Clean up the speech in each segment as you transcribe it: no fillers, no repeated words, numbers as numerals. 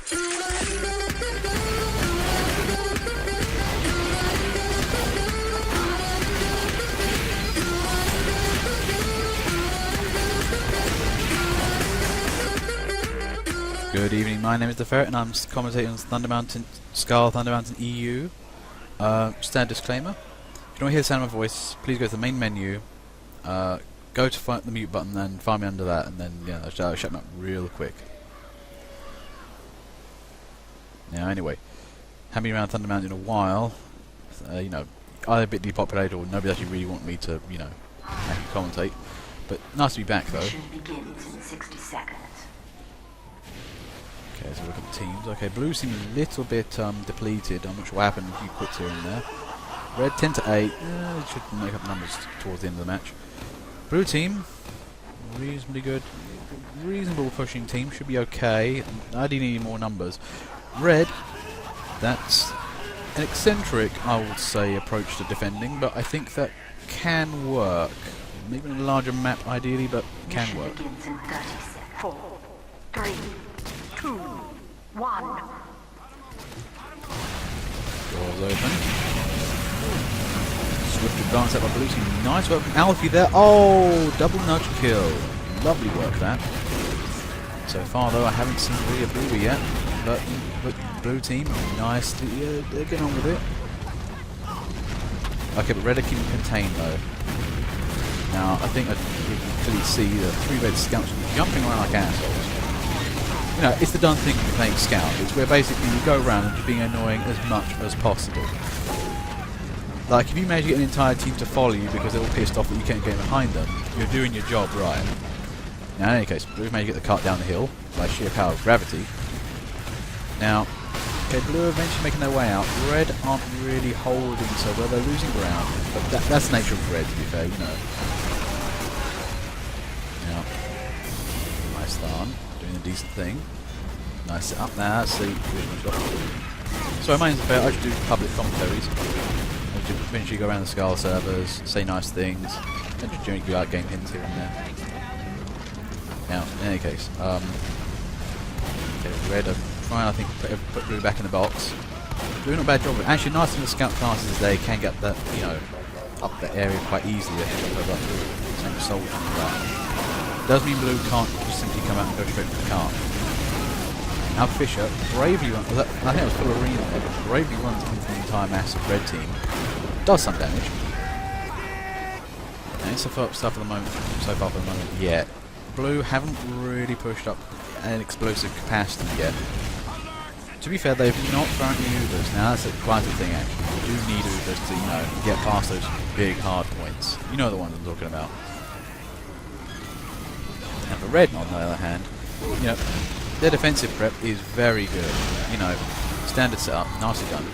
Good evening, my name is The Ferret and I'm commentating on Fundermountain, Fundermountain EU. Standard disclaimer, if you don't hear the sound of my voice, please go to the main menu, go to the mute button and find me under that, and then I'll shut me up real quick. Now anyway, haven't been around Fundermountain in a while, you know, either a bit depopulated or nobody actually really want me to, you know, actually commentate, but nice to be back though. Mission begins in 60 seconds. Okay, so look at the teams. Okay, blue seems a little bit depleted. I'm not sure what happened, a few quits here and there. Red 10 to 8. It should make up numbers towards the end of the match. Blue team, reasonably good. Reasonable pushing team, should be okay. I do need more numbers. Red, that's an eccentric, I would say, approach to defending, but I think that can work. Maybe on a larger map ideally, but can work. Mission begins in 30 seconds. 4, 3, 2, 1. Doors open. Swift advance up by blue team. Nice work from Alfie there. Oh, double nudge kill. Lovely work that. So far though, I haven't seen really a bluey yet, but blue team, nicely, they're getting on with it. Okay, but red are keeping contained though. Now, I think you can clearly see the 3 red scouts jumping around like assholes. You know, it's the done thing when you're playing Scout. It's where basically you go around and just being annoying as much as possible. Like, if you manage to get an entire team to follow you because they're all pissed off that you can't get behind them, you're doing your job right. Now, in any case, blue managed to get the cart down the hill by sheer power of gravity. Now, okay, blue eventually making their way out. Red aren't really holding so well, they're losing ground. But that's the nature of red, to be fair, you know. Now, nice Tharn, doing a decent thing. Nice set up now, see. So my name's fair, I should do public commentaries. I should eventually go around the Skull servers, say nice things, and just generally go out game hints here and there. Now, in any case, okay, red are trying, I think, put blue back in the box. Doing a bad job of it. Actually, nice thing with scout classes is they can get that, you know, up that area quite easily. They can go up the same soldier and that. Does mean blue can't just simply come out and go straight to the cart. Now Fisher bravely runs, I think it was full arena there, but bravely runs into the entire massive red team. Does some damage. And it's stuff at the moment, so far for the moment yet. Blue haven't really pushed up an explosive capacity yet. To be fair, they've not thrown any Ubers. Now that's quite a thing actually. You do need Ubers to, you know, get past those big hard points. You know the ones I'm talking about. And for red, on the other hand, you know, their defensive prep is very good. You know, standard setup, nicely done.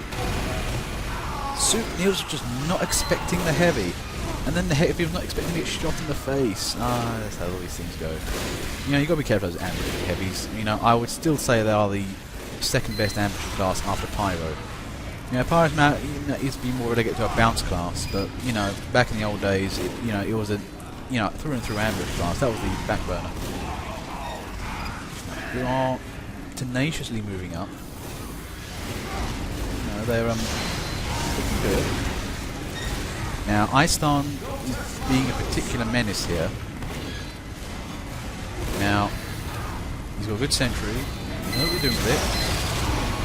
Soup Neil's just not expecting the heavy. And then the heavy was not expecting to get shot in the face. That's how all these things go. You know, you've got to be careful of those ambush heavies. You know, I would still say they are the second best ambush class after Pyro. You know, Pyro's now used to be more relegated to a bounce class, but, you know, back in the old days, you know, it was a, you know, through and through ambush class. That was the back burner. They are tenaciously moving up. You know, they're looking good. Now, Icestorm is being a particular menace here. Now, he's got a good sentry. You know what we're doing with it.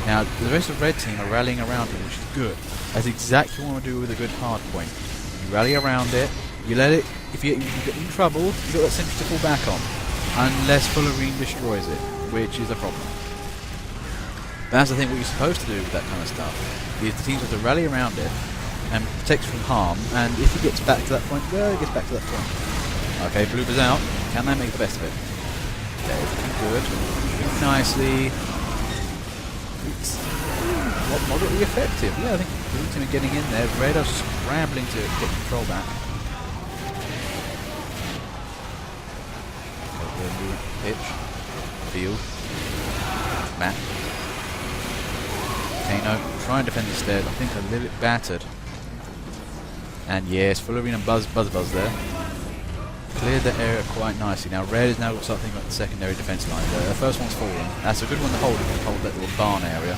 Now, the rest of the red team are rallying around him, which is good. That's exactly what I want to do with a good hard point. You rally around it, you let it, if you get in trouble, you've got that sentry to fall back on. Unless Fullerene destroys it, which is a problem. That's the thing, what you're supposed to do with that kind of stuff, is the teams have to rally around it, and protects from harm, and if he gets back to that point, well, he gets back to that point. Okay, blue is out. Can they make the best of it? Okay, looking good. Looking nicely. It's moderately effective. Yeah, I think blue team are getting in there. Red are scrambling to get control back. Okay, pitch. Field. Map. Kano, try and defend instead. I think a little bit battered. And yes, Fullerene and Buzz there. cleared that area quite nicely. Now red has now got to start thinking about the secondary defence line. The first one's fallen. That's a good one to hold if you hold that little barn area.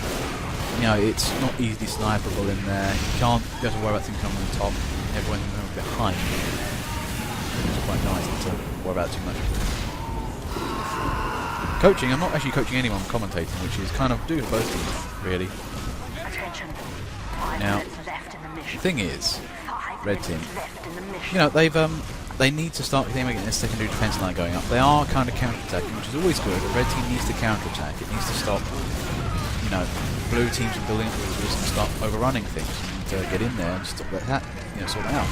You know, it's not easily sniperable in there. You don't have to worry about things coming on top. Everyone's coming behind. It's quite nice not to worry about too much. Coaching, I'm not actually coaching anyone, I'm commentating, which is kind of doing both teams, really. Attention. Now, the thing is, red team, you know, they need to start getting their secondary defence line going up. They are kind of counter-attacking, which is always good. The red team needs to counter-attack. It needs to stop, you know, blue teams from building up resources and start overrunning things. You need to get in there and stop that, you know, sort it out.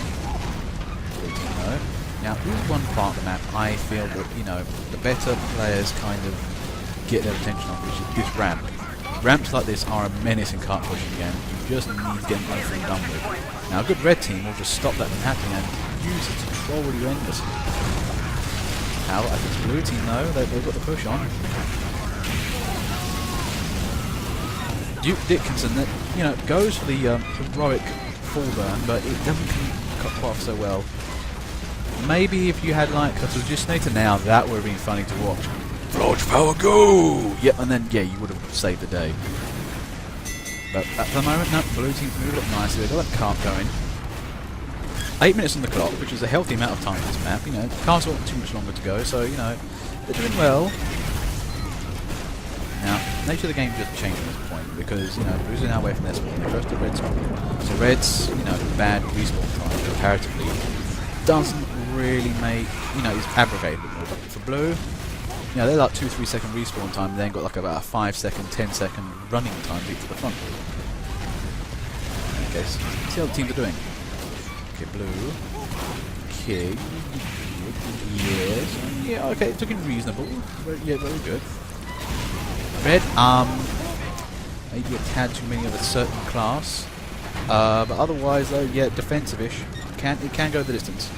Blue team, though. Now, here's one part of the map I feel that, you know, the better players kind of get their attention on, which is this ramp. Ramps like this are a menace in kart pushing again. You just need to get them over and done with. Now, a good red team will just stop that from happening and use it to troll you endlessly. How? I think it's blue team, though. They've got the push on. Duke Dickinson, that, you know, goes for the heroic full burn, but it doesn't cut quite off so well. Maybe if you had like a Phlogistonator now, that would have been funny to watch. Flodge power go! Yep, and then, yeah, you would have saved the day. But at the moment, no, blue team's moved up nicely. They've got that cart going. 8 minutes on the clock, which is a healthy amount of time for this map. You know, the cart's not too much longer to go, so, you know, they're doing well. Now, nature of the game just changed at this point, because, you know, blues are now away from their spawn. They're close to red spawn. So red's, you know, bad respawn time, comparatively, doesn't really make, you know, it's abrogated a bit more. But for blue, you know, they're like 2-3 second respawn time, and then got like about a 5 second, 10 second running time to get to the front. Okay, so see how the teams are doing. Okay, blue. Okay. Yes. Yeah, okay, it's looking reasonable. Yeah, very good. Red, maybe a tad too many of a certain class. But otherwise though, yeah, defensive-ish. It can go the distance.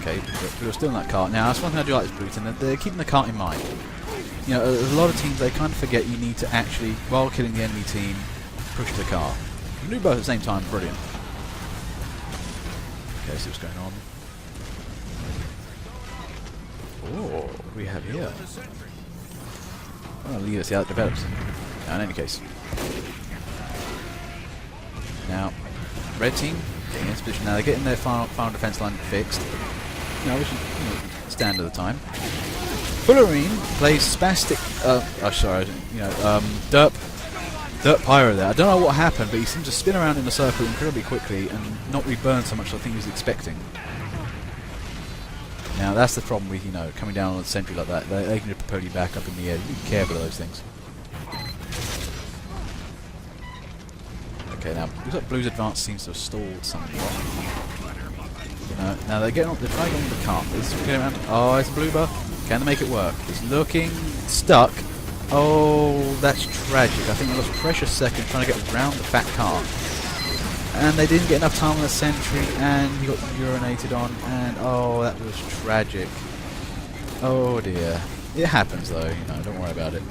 Okay, but we're still in that cart. Now, that's one thing I do like this blue team, they're keeping the cart in mind. You know, a lot of teams, they kind of forget you need to actually, while killing the enemy team, push the cart. You can do both at the same time, brilliant. Okay, see what's going on. Oh, what do we have here? I'll leave it, see how it develops. Now, in any case. Now, red team getting in this position. Now, they're getting their final defense line fixed. You know, which is, you know, standard of the time. Fullerine plays spastic. Dirt Pyro there. I don't know what happened, but he seems to spin around in a circle incredibly quickly and not reburn so much as I think he was expecting. Now that's the problem with, you know, coming down on the sentry like that. They can just propel you back up in the air. You be careful of those things. Okay, now looks like Blue's advance seems to have stalled somewhat. You know, now they're trying to get on the cart. Oh, it's a blue buff. Can they make it work? It's looking stuck. Oh, that's tragic. I think they lost a precious second trying to get around the fat cart. And they didn't get enough time on the sentry, and he got urinated on, and oh, that was tragic. Oh dear. It happens though, you know, don't worry about it.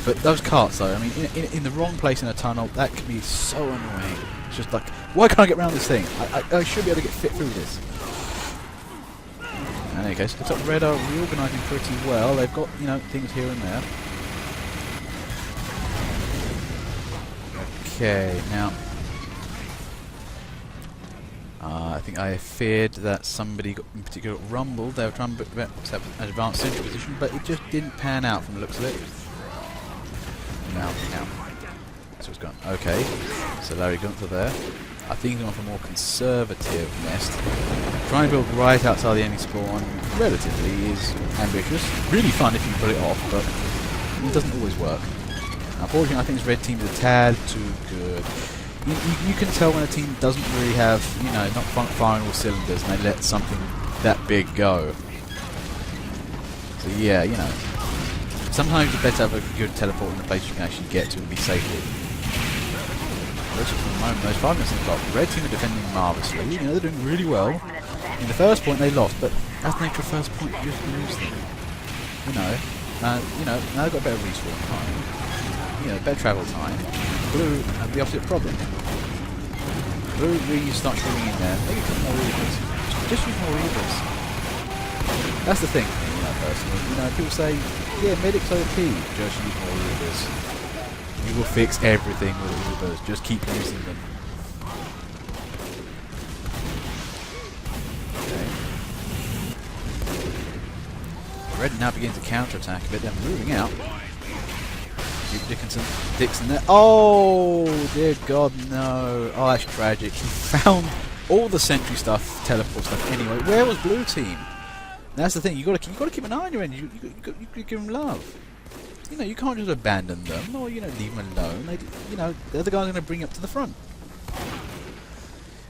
But those carts though, I mean, in the wrong place in a tunnel, that can be so annoying. It's just like, why can't I get around this thing? I should be able to get fit through this. In any case, looks like Red are reorganising pretty well. They've got, you know, things here and there. Okay, now... I think I feared that somebody in particular got rumbled. They were trying to have an advanced sentry position, but it just didn't pan out from the looks of it. Now. So it's gone. Okay, so Larry Gunther there. I think he's going for a more conservative nest. Trying to build right outside the enemy spawn relatively is ambitious. Really fun if you pull it off, but it doesn't always work. Unfortunately, I think this red team is a tad too good. You can tell when a team doesn't really have, you know, not firing all cylinders and they let something that big go. So yeah, you know, sometimes it's better to have a good teleport in a place you can actually get to and be safe with. For the moment, those 5 minutes in the clock, the red team are defending marvellously. You know, they're doing really well. In the first point they lost, but that's the nature of first point, you just lose them. You know, now they've got better respawn time. You know, better travel time. Blue have the opposite problem. Blue really starts shooting in there. They get more reasons. Just use more Reavers. That's the thing, you know, personally. You know, people say, yeah, medic's OP. Just use more Reavers. You will fix everything with Reavers. Just keep using them. Red now begins to counter-attack a bit, then moving out. Dixon there. Oh, dear God, no. Oh, that's tragic. He found all the sentry stuff, teleport stuff anyway. Where was blue team? That's the thing. You got to keep an eye on your end. You give them love. You know, you can't just abandon them or leave them alone. The other guy's going to bring you up to the front.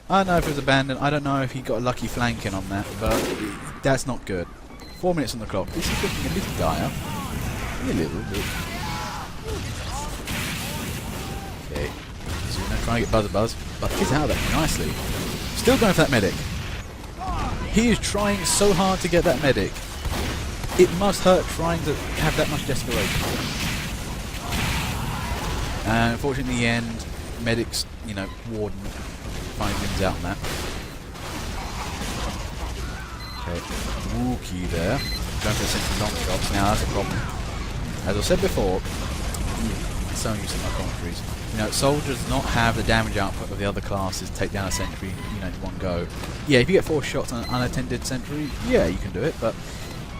I don't know if it was abandoned. I don't know if he got a lucky flanking on that, but that's not good. 4 minutes on the clock. This is looking a little dire. A little bit. Okay. So we're going to try and get Buzz, but he's out of there nicely. Still going for that medic. He is trying so hard to get that medic. It must hurt trying to have that much desperation. And unfortunately in the end, medic's, warden finally wins out on that. Okay, Wookiee there. Going for the central long shots. Now that's a problem. As I said before, so used to my commentaries. Soldiers do not have the damage output of the other classes. Take down a sentry, in one go. Yeah, if you get 4 shots on an unattended sentry, yeah, you can do it, but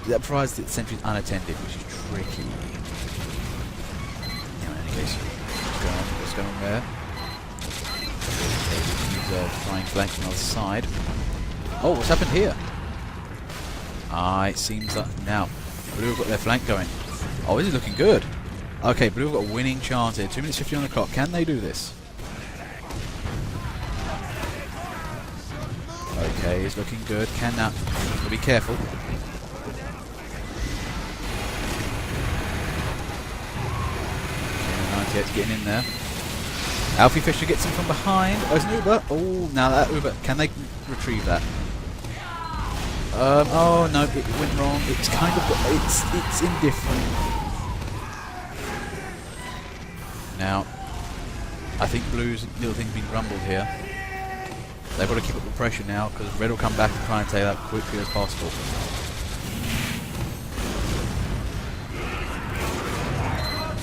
that provides that the sentry's unattended, which is tricky. In any case, what's going on there? He's trying flanks from the other side. Oh, what's happened here? It seems that now Blue have got their flank going. Oh, this is looking good. Okay, Blue have got a winning chance here. 2 minutes 50 on the clock. Can they do this? Okay, it's looking good. Can now? Be careful. Okay, 98's getting in there. Alfie Fisher gets him from behind. Oh, it's an Uber. Oh, now that Uber. Can they retrieve that? Oh no, it went wrong. It's kind of, it's indifferent. Now, I think Blue's little thing's been rumbled here. They've got to keep up the pressure now because Red will come back and try and take that quickly as possible.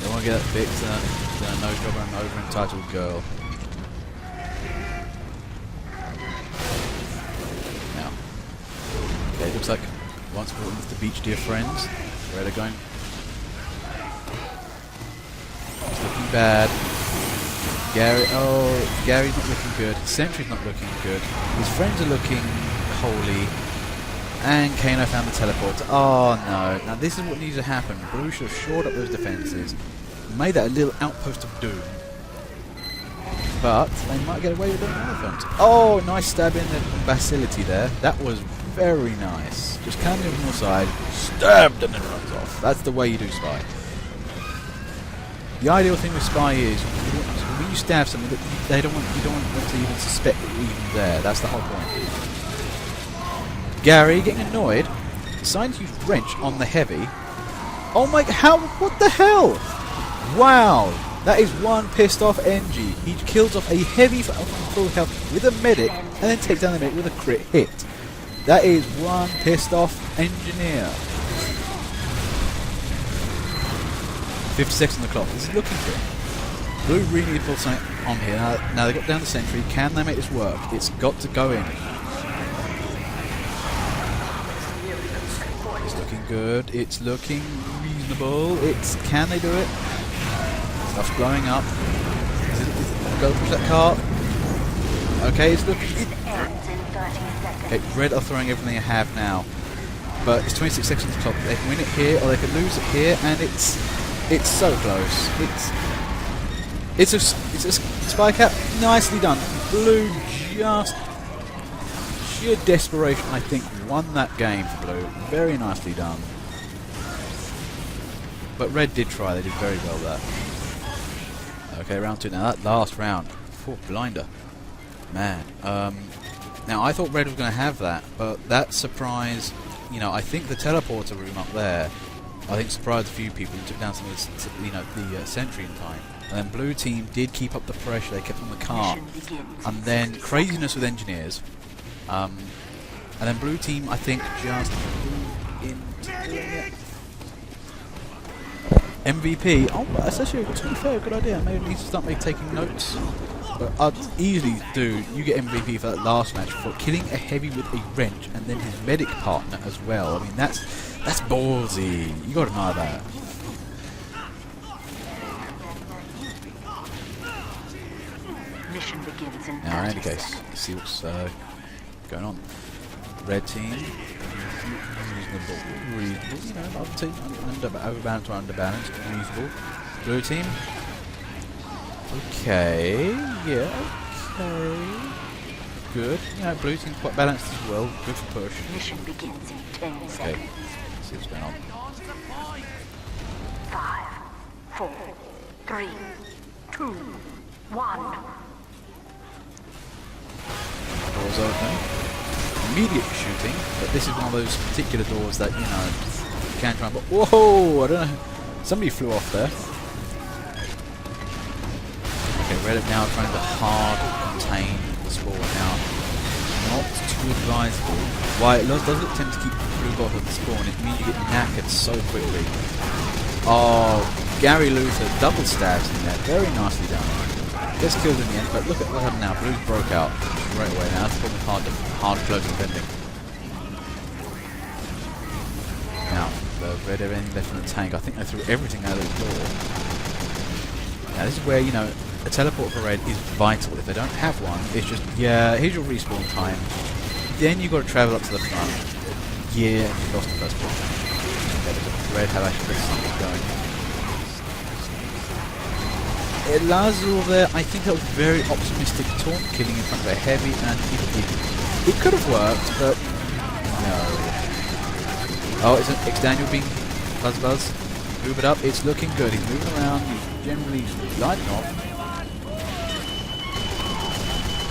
They want to get that fixed. Then a no job and an over entitled girl. Now, okay, looks like once brought into the beach, dear friends. Red are going. It's looking bad. Gary's not looking good. Sentry's not looking good. His friends are looking holy. And Kano found the teleport. Oh no. Now this is what needs to happen. Blue should have shored up those defences. Made that a little outpost of doom. But they might get away with it on the front. Oh, nice stab in the facility there. That was very nice. Just coming in from the side, stabbed and then runs off. That's the way you do Spy. The ideal thing with Spy is when you stab something, you don't want them to even suspect that you're even there. That's the whole point. Gary, getting annoyed, decided to use Wrench on the heavy. Oh my, what the hell? Wow, that is one pissed off NG. He kills off a heavy full health with a medic and then takes down the medic with a crit hit. That is one pissed off engineer. 50 seconds on the clock. This is looking good. Blue really need to pull something on here. Now they've got down the sentry. Can they make this work? It's got to go in. It's looking good. It's looking reasonable. Can they do it? Stuff's blowing up. Go push that car. Okay, it's looking. Okay, Red are throwing everything they have now, but it's 26 seconds on the clock. They can win it here, or they can lose it here, and it's so close. It's a spy cap. Nicely done. Blue just sheer desperation, I think, won that game for Blue. Very nicely done. But Red did try. They did very well there. Okay, round 2 now. That last round. Blinder. Man. Now, I thought Red was going to have that, but that surprised... I think the teleporter room up there, I think surprised a few people and took down some of the sentry in time. And then Blue Team did keep up the pressure. They kept on the car. And then craziness with engineers. And then blue team, I think, just move into doing it. MVP. Oh, that's actually, to be fair, a good idea. Maybe I need to start taking notes. But I'd easily do, you get MVP for that last match for killing a heavy with a wrench and then his medic partner as well. I mean, that's ballsy. You gotta know that. Mission begins in Now, in 30 any case, seconds. let's see what's going on. Red team, reasonable, you know, other team, overbalanced or underbalanced, reasonable. Blue team, okay, yeah, okay, good. Yeah, blue team quite balanced as well, good for push. Mission begins in 10 Okay, seconds. let's see what's going on. 5, 4, 3, 2, 1. Doors open. Immediate shooting, but this is one of those particular doors that, you know, you can't try and... Whoa! I don't know. Somebody flew off there. Okay, Red are now trying to hard contain the spawn now. Not too advisable. Why it does attempt to keep blue off of the spawn, it means you get knackered so quickly. Oh, Gary Luther double stabs in there. Very nicely done. Gets killed in the end, but look at what happened now. Blues broke out straight away now. That's probably hard close defending. Now, the Red have anything left in the tank. I think they threw everything out of the door. Now this is where, you know, a teleport for Red is vital. If they don't have one, it's just, yeah, here's your respawn time. Then you've got to travel up to the front. Yeah, and you lost the first one. Red have actually got something going. Lazul there, I think that was very optimistic taunt killing in front of a heavy, and it could have worked, but no. Oh, it's Daniel being buzz. Move it up, it's looking good. He's moving around, he's generally lighting off.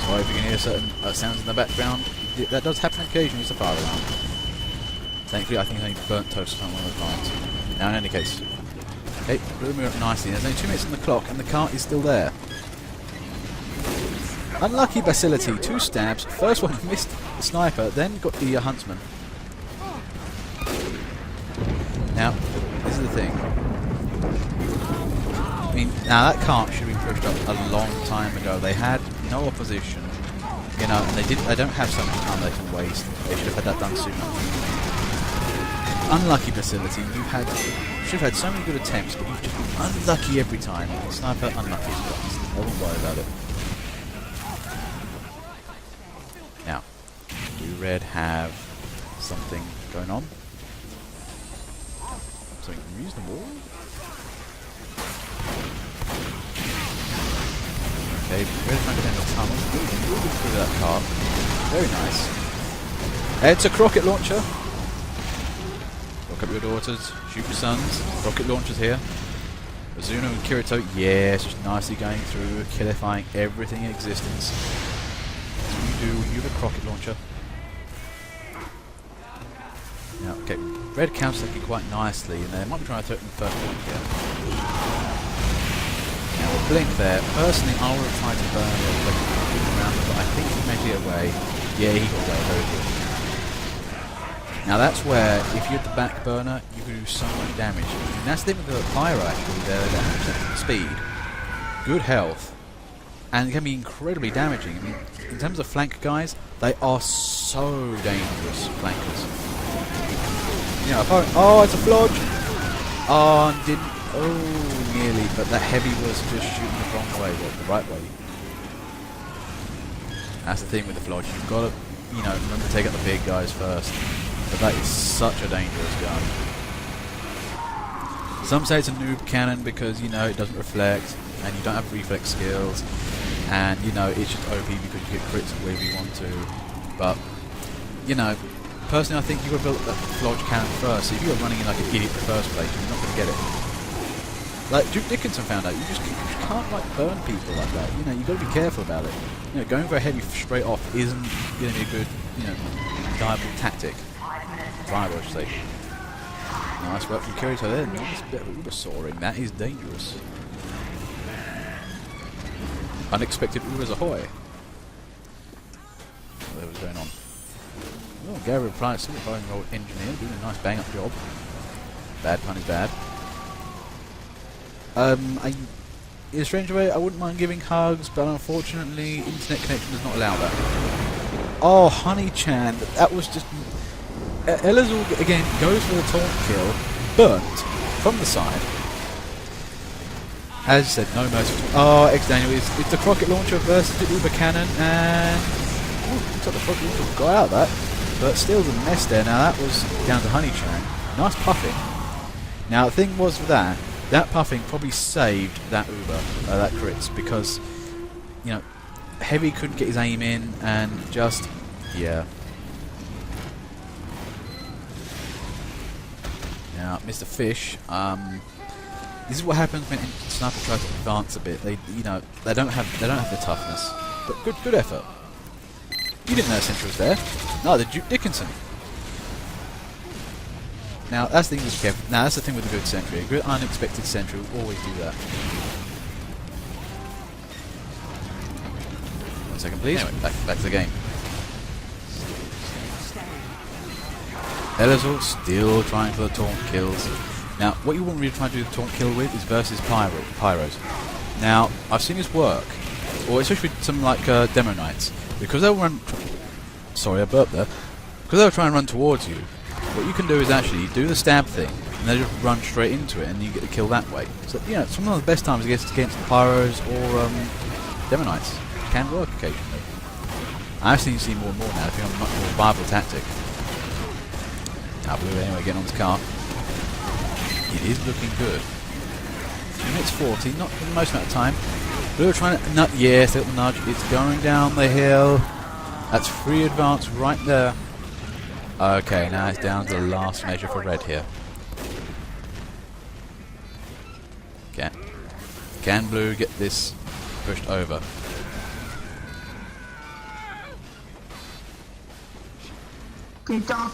Sorry if you can hear certain sounds in the background. That does happen occasionally, it's a fire alarm. Thankfully, I think I burnt toast on one of the lines. Now, in any case. Okay, blue moving up nicely. There's only 2 minutes on the clock and the cart is still there. Unlucky Bacility, 2 stabs. First one missed the sniper, then got the huntsman. Now, this is the thing. I mean, now that cart should have been pushed up a long time ago. They had no opposition, you know, and they don't have so much time they can waste. They should have had that done sooner. Unlucky Facility, should have had so many good attempts, but you've just been unlucky every time. Sniper, unlucky as well. I won't worry about it. Now, do Red have something going on? Something reasonable? Okay, Red trying to get in the tunnel, moving through that car. Very nice. It's a rocket launcher. Look up your daughters, shoot your sons. Rocket launchers here. Mizuno and Kirito, yes, just nicely going through, killifying everything in existence. That's what you do when you have a rocket launcher. Now, okay, Red counter-attacking quite nicely, and they might be trying to throw it in the first point here. Now, with Blink there, personally, I would have tried to burn it like around, but I think he made it away. Yeah, he got away, very good. Now that's where, if you had the back burner, you could do so much damage. And that's the thing with the Pyro actually, they're speed, good health, and it can be incredibly damaging. I mean, in terms of flank guys, they are so dangerous, flankers. You know, oh, it's a flodge! Oh, nearly, but the heavy was just shooting the wrong way, well, the right way. That's the thing with the flodge, you've got to, you know, remember to take out the big guys first. But that is such a dangerous gun. Some say it's a noob cannon because, you know, it doesn't reflect and you don't have reflex skills, and, you know, it's just OP because you get crits wherever you want to. But, you know, personally I think you've got to build that flodge cannon first. So if you're running in like an idiot in the first place, you're not going to get it. Like Duke Dickinson found out, you just can't like burn people like that. You know, you've got to be careful about it. You know, going for a heavy straight off isn't going to be a good, you know, viable tactic. Viable, I should say. Nice work from Kirito there. Nice bit of Uber soaring. That is dangerous. Unexpected Ubers ahoy. What was going on? Oh, Gary replies, still following role engineer, doing a nice bang up job. Bad pun is bad. In a strange way, I wouldn't mind giving hugs, but unfortunately, internet connection does not allow that. Oh, Honey-chan, that was just... Elazul, again, goes for the taunt kill, burnt from the side. As I said, no mercy. Oh, X-Daniel, it's the rocket launcher versus the Uber cannon, and... Ooh, looks like the rocket launcher got out of that, but still the mess there. Now, that was down to Honey-chan. Nice puffing. Now, the thing was with that puffing probably saved that Uber, that crits, because, you know, Heavy couldn't get his aim in, and just, yeah. Now, Mr. Fish, this is what happens when Sniper tries to advance a bit. They, you know, they don't have the toughness, but good effort. You didn't know Sentry was there. No, the Duke Dickinson. Now, that's the English careful. Now, that's the thing with a good sentry. A good unexpected sentry will always do that. 1 second, please. Anyway, back to the game. Elazul still trying for the taunt kills. Now, what you want really try to do the taunt kill with is versus Pyros. Now, I've seen this work, or especially with some like Demo Knights, because they'll run... Sorry, I burped there. Because they'll try and run towards you. What you can do is actually do the stab thing, and then just run straight into it, and you get the kill that way. So, you know, it's one of the best times against the Pyros or Demo Knights. It can work occasionally. I've seen more and more now. I think I'm a much more viable tactic. Now, Blue anyway, getting on this car. It is looking good. Minutes 40, not for the most amount of time. Blue are trying to nut, yes, little nudge. It's going down the hill. That's free advance right there. Okay, now it's down to the last measure for Red here. Can Blue get this pushed over? Good dog.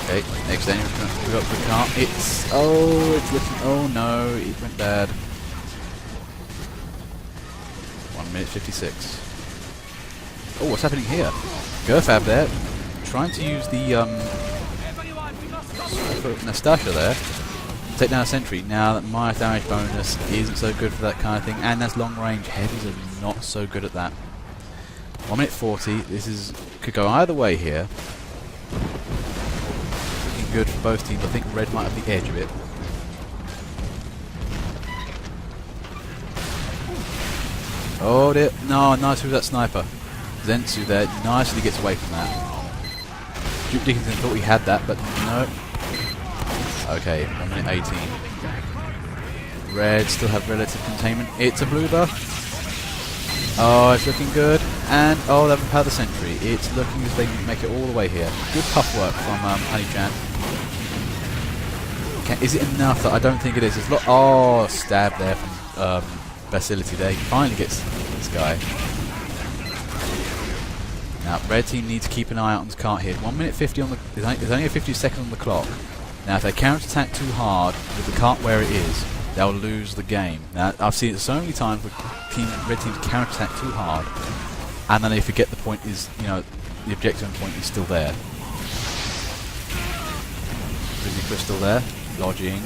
Okay, next Daniel's going to move up the car. It's looking, oh no, it went bad. 1 minute 56. Oh, what's happening here? Gerfab there, trying to use the Nastasha there, take down a sentry. Now that my damage bonus isn't so good for that kind of thing, and that's long range. Heavies are not so good at that. 1 minute 40. This could go either way here. Looking good for both teams. I think Red might have the edge of it. Oh dear. No, nice with that sniper. Zensu there nicely gets away from that. Duke Dickinson thought he had that, but no. Okay, 1 minute 18. Red still have relative containment. It's a blue buff. Oh, it's looking good. And, oh, they've powered the sentry. It's looking as they can make it all the way here. Good puff work from Honey-chan. Is it enough? That I don't think it is. It's oh, stab there from Facility there. He finally gets this guy. Now, Red team needs to keep an eye out on this cart here. 1 minute 50 on the... There's only a 50 seconds on the clock. Now, if they counter-attack too hard with the cart where it is, they'll lose the game. Now, I've seen it so many times where Red teams counter-attack too hard, and then they forget the point is, you know, the objective point is still there. Frizzy Crystal there, lodging.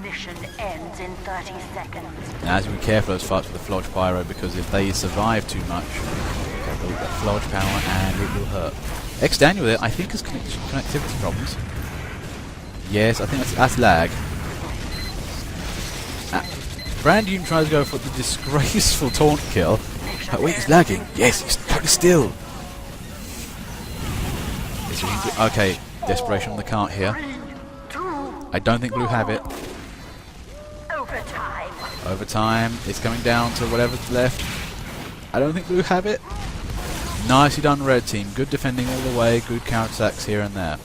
Mission ends in 30 seconds. Now, as you be careful of those fights with the Flodge Pyro, because if they survive too much, they'll build that Flodge power and it will hurt. X-Daniel there, I think, has connectivity problems. Yes, I think that's lag. Brandon tries to go for the disgraceful taunt kill. Wait, he's lagging. Yes, he's totally still. Okay, desperation on the cart here. I don't think Blue have it. Overtime. It's coming down to whatever's left. I don't think Blue have it. Nicely done, Red team. Good defending all the way. Good counterattacks here and there.